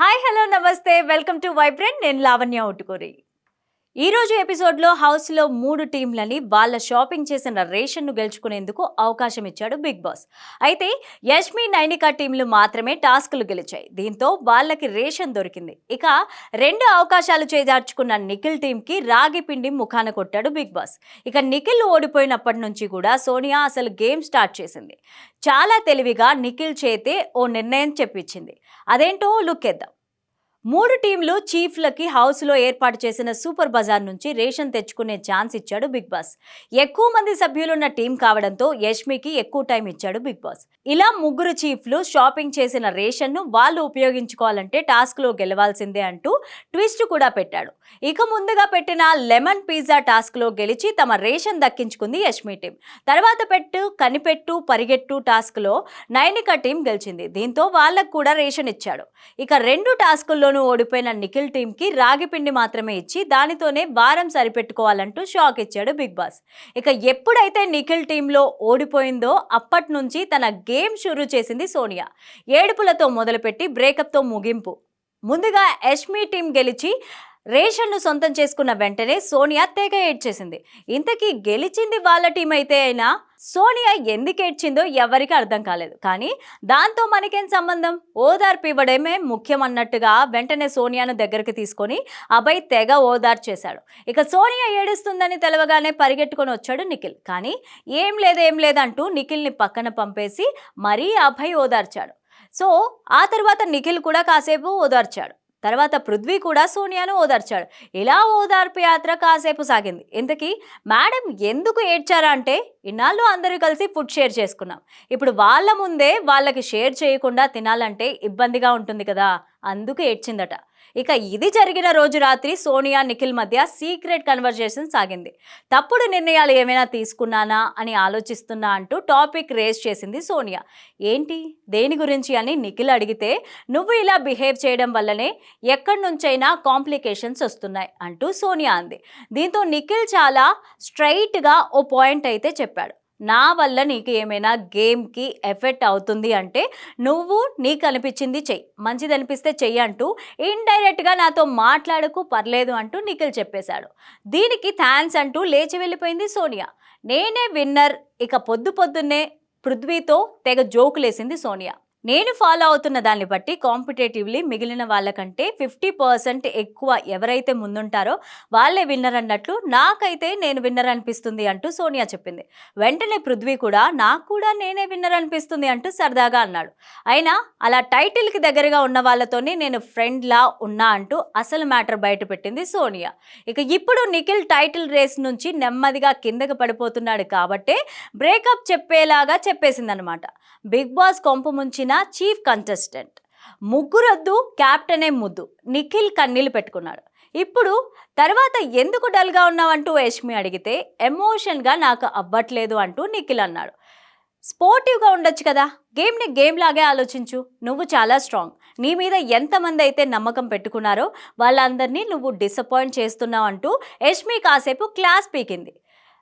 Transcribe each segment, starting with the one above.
Hi hello నమస్తే welcome to vibrant నేను లావణ్య ఉట్టుకూరి ఈ రోజు ఎపిసోడ్లో హౌస్లో 3 టీంలని వాళ్ళ షాపింగ్ చేసిన రేషన్ను గెలుచుకునేందుకు అవకాశం ఇచ్చాడు బిగ్ బాస్. అయితే యష్మి నైనిక టీంలు మాత్రమే టాస్కులు గెలిచాయి. దీంతో వాళ్ళకి రేషన్ దొరికింది. ఇక 2 అవకాశాలు చేజార్చుకున్న నిఖిల్ టీంకి రాగి పిండి ముఖాన కొట్టాడు బిగ్ బాస్. ఇక నిఖిల్ ఓడిపోయినప్పటి నుంచి కూడా సోనియా అసలు గేమ్ స్టార్ట్ చేసింది. చాలా తెలివిగా నిఖిల్ చేతే ఓ నిర్ణయం చెప్పించింది. అదేంటో లుక్కేద్దాం. 3 టీంలు చీఫ్లకి హౌస్లో ఏర్పాటు చేసిన సూపర్ బజార్ నుంచి రేషన్ తెచ్చుకునే ఛాన్స్ ఇచ్చాడు బిగ్ బాస్. ఎక్కువ మంది సభ్యులున్న టీం కావడంతో యష్మికి ఎక్కువ టైం ఇచ్చాడు బిగ్ బాస్. ఇలా 3 చీఫ్లు షాపింగ్ చేసిన రేషన్ను వాళ్ళు ఉపయోగించుకోవాలంటే టాస్క్లో గెలవాల్సిందే అంటూ ట్విస్ట్ కూడా పెట్టాడు. ఇక ముందుగా పెట్టిన లెమన్ పిజ్జా టాస్క్లో గెలిచి తమ రేషన్ దక్కించుకుంది యష్మి టీం. తర్వాత కనిపెట్టు పరిగెట్టు టాస్క్లో నైనిక టీం గెలిచింది. దీంతో వాళ్ళకు కూడా రేషన్ ఇచ్చాడు. ఇక 2 టాస్కుల్లోనూ ఓడిపోయిన నిఖిల్ టీం కి రాగి పిండి మాత్రమే ఇచ్చి దానితోనే వారం సరిపెట్టుకోవాలంటూ షాక్ ఇచ్చాడు బిగ్ బాస్. ఇక ఎప్పుడైతే నిఖిల్ టీంలో ఓడిపోయిందో అప్పటి నుంచి తన గేమ్ షురూ చేసింది సోనియా. ఏడుపులతో మొదలుపెట్టి బ్రేకప్తో ముగింపు. ముందుగా యష్మి టీం గెలిచి రేషన్ను సొంతం చేసుకున్న వెంటనే సోనియా తెగ ఏడ్చేసింది. ఇంతకీ గెలిచింది వాళ్ళ టీం అయితే అయినా సోనియా ఎందుకు ఏడ్చిందో ఎవరికి అర్థం కాలేదు. కానీ దాంతో మనకేం సంబంధం, ఓదార్పు ఇవ్వడమే ముఖ్యం అన్నట్టుగా వెంటనే సోనియాను దగ్గరికి తీసుకొని అభయ్ తెగ ఓదార్చేశాడు. ఇక సోనియా ఏడుస్తుందని తెలవగానే పరిగెట్టుకొని వచ్చాడు నిఖిల్. కానీ ఏం లేదంటూ నిఖిల్ని పక్కన పంపేసి మరీ అభయ్ ఓదార్చాడు. సో ఆ తర్వాత నిఖిల్ కూడా కాసేపు ఓదార్చాడు. తర్వాత పృథ్వీ కూడా సోనియాను ఓదార్చాడు. ఇలా ఓదార్పు యాత్ర కాసేపు సాగింది. ఇంతకీ మేడం ఎందుకు ఏడ్చారా అంటే, ఇన్నాళ్ళు అందరూ కలిసి ఫుడ్ షేర్ చేసుకున్నాం, ఇప్పుడు వాళ్ళ ముందే వాళ్ళకి షేర్ చేయకుండా తినాలంటే ఇబ్బందిగా ఉంటుంది కదా, అందుకు ఏడ్చిందట. ఇక ఇది జరిగిన రోజు రాత్రి సోనియా నిఖిల్ మధ్య సీక్రెట్ కన్వర్జేషన్ సాగింది. తప్పుడు నిర్ణయాలు ఏమైనా తీసుకున్నానా అని ఆలోచిస్తున్నా అంటూ టాపిక్ రేస్ చేసింది సోనియా. ఏంటి, దేని గురించి అని నిఖిల్ అడిగితే, నువ్వు ఇలా బిహేవ్ చేయడం వల్లనే ఎక్కడి నుంచైనా కాంప్లికేషన్స్ వస్తున్నాయి అంటూ సోనియా అంది. దీంతో నిఖిల్ చాలా స్ట్రైట్గా ఓ పాయింట్ అయితే చెప్పాడు. నా వల్ల నీకు ఏమైనా గేమ్కి ఎఫెక్ట్ అవుతుంది అంటే నువ్వు నీకు అనిపించింది చెయ్యి, మంచిది అనిపిస్తే చెయ్యి అంటూ ఇండైరెక్ట్గా నాతో మాట్లాడకు పర్లేదు అంటూ నిఖిల్ చెప్పేశాడు. దీనికి థ్యాంక్స్ అంటూ లేచి వెళ్ళిపోయింది సోనియా. నేనే విన్నర్. ఇక పొద్దున్నే పృథ్వీతో తెగ జోకులేసింది సోనియా. నేను ఫాలో అవుతున్న దాన్ని బట్టి కాంపిటేటివ్లీ మిగిలిన వాళ్ళకంటే 50% ఎక్కువ ఎవరైతే ముందుంటారో వాళ్ళే విన్నర్ అన్నట్లు నాకైతే నేను విన్నర్ అనిపిస్తుంది అంటూ సోనియా చెప్పింది. వెంటనే పృథ్వీ కూడా నాకు కూడా నేనే విన్నర్ అనిపిస్తుంది అంటూ సరదాగా అన్నాడు. అయినా అలా టైటిల్కి దగ్గరగా ఉన్న వాళ్ళతోనే నేను ఫ్రెండ్లా ఉన్నా అంటూ అసలు మ్యాటర్ బయట పెట్టింది సోనియా. ఇక ఇప్పుడు నిఖిల్ టైటిల్ రేస్ నుంచి నెమ్మదిగా కిందకి పడిపోతున్నాడు కాబట్టే బ్రేకప్ చెప్పేలాగా చెప్పేసిందనమాట. బిగ్ బాస్ కొంపు ముంచిన చీఫ్ కంటెస్టెంట్ ముగ్గురొద్దు, క్యాప్టెనే ముద్దు. నిఖిల్ కన్నీళ్లు పెట్టుకున్నాడు. ఇప్పుడు తర్వాత ఎందుకు డల్గా ఉన్నావంటూ యష్మి అడిగితే, ఎమోషన్గా నాకు అవ్వట్లేదు అంటూ నిఖిల్ అన్నాడు. స్పోర్టివ్గా ఉండొచ్చు కదా, గేమ్ని గేమ్ లాగే ఆలోచించు, నువ్వు చాలా స్ట్రాంగ్, నీ మీద ఎంతమంది అయితే నమ్మకం పెట్టుకున్నారో వాళ్ళందరినీ నువ్వు డిసప్పాయింట్ చేస్తున్నావు అంటూ యష్మి కాసేపు క్లాస్ పీకింది.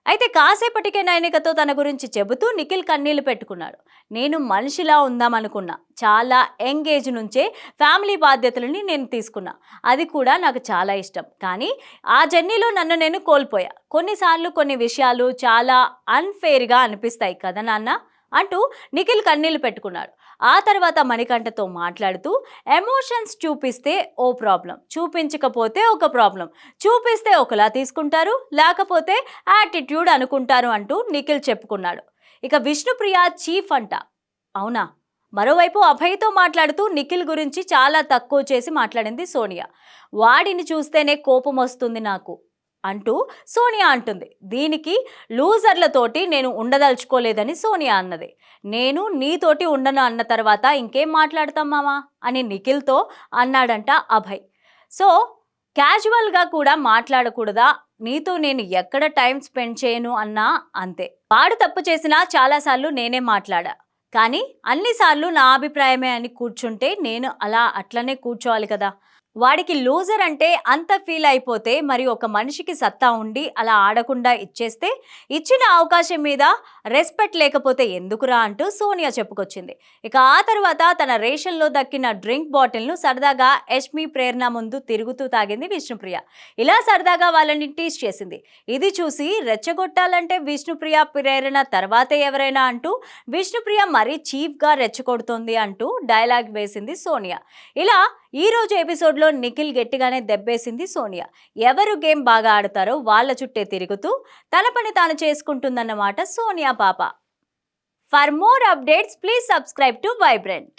అయితే కాసేపటికే నైనికతో తన గురించి చెబుతూ నిఖిల్ కన్నీళ్లు పెట్టుకున్నాడు. నేను మనిషిలా ఉందామనుకున్నా, చాలా యంగ్ ఏజ్ నుంచే ఫ్యామిలీ బాధ్యతలని నేను తీసుకున్నా, అది కూడా నాకు చాలా ఇష్టం. కానీ ఆ జర్నీలో నన్ను నేను కోల్పోయా. కొన్నిసార్లు కొన్ని విషయాలు చాలా అన్ఫేర్గా అనిపిస్తాయి కదా నాన్న అంటూ నిఖిల్ కన్నీళ్లు పెట్టుకున్నాడు. ఆ తర్వాత మణికంఠతో మాట్లాడుతూ, ఎమోషన్స్ చూపిస్తే ఓ ప్రాబ్లం, చూపించకపోతే ఒక ప్రాబ్లం, చూపిస్తే ఒకలా తీసుకుంటారు, లేకపోతే యాటిట్యూడ్ అనుకుంటారు అంటూ నిఖిల్ చెప్పుకున్నాడు. ఇక విష్ణుప్రియ చీఫ్ అంట, అవునా? మరోవైపు అభయ్తో మాట్లాడుతూ నిఖిల్ గురించి చాలా తక్కువ చేసి మాట్లాడింది సోనియా. వాడిని చూస్తేనే కోపం వస్తుంది నాకు అంటూ సోనియా అంటుంది. దీనికి లూజర్లతోటి నేను ఉండదలుచుకోలేదని సోనియా అన్నది. నేను నీతోటి ఉండను అన్న తర్వాత ఇంకేం మాట్లాడతాం మామా అని నిఖిల్తో అన్నాడంట అభయ్. సో క్యాజువల్గా కూడా మాట్లాడకూడదా, నీతో నేను ఎక్కడ టైం స్పెండ్ చేయను అన్నా అంతే. వాడు తప్పు చేసినా చాలాసార్లు నేనే మాట్లాడా, కానీ అన్నిసార్లు నా అభిప్రాయమే అని కూర్చుంటే నేను అట్లనే కూర్చోవాలి కదా. వాడికి లూజర్ అంటే అంత ఫీల్ అయిపోతే మరి ఒక మనిషికి సత్తా ఉండి అలా ఆడకుండా ఇచ్చేస్తే ఇచ్చిన అవకాశం మీద రెస్పెక్ట్ లేకపోతే ఎందుకురా అంటూ సోనియా చెప్పుకొచ్చింది. ఇక ఆ తర్వాత తన రేషన్లో దక్కిన డ్రింక్ బాటిల్ను సరదాగా యష్మి ప్రేరణ ముందు తిరుగుతూ తాగింది విష్ణుప్రియ. ఇలా సరదాగా వాళ్ళని టీస్ చేసింది. ఇది చూసి రెచ్చగొట్టాలంటే విష్ణుప్రియ ప్రేరణ తర్వాతే ఎవరైనా అంటూ విష్ణుప్రియ మరీ చీఫ్గా రెచ్చగొడుతోంది అంటూ డైలాగ్ వేసింది సోనియా. ఇలా ఈ రోజు ఎపిసోడ్లో నిఖిల్ గట్టిగానే దెబ్బేసింది సోనియా. ఎవరు గేమ్ బాగా ఆడతారో వాళ్ళ చుట్టే తిరుగుతూ తన పని తాను చేసుకుంటుందన్నమాట సోనియా పాప. For more updates please subscribe to vibrant.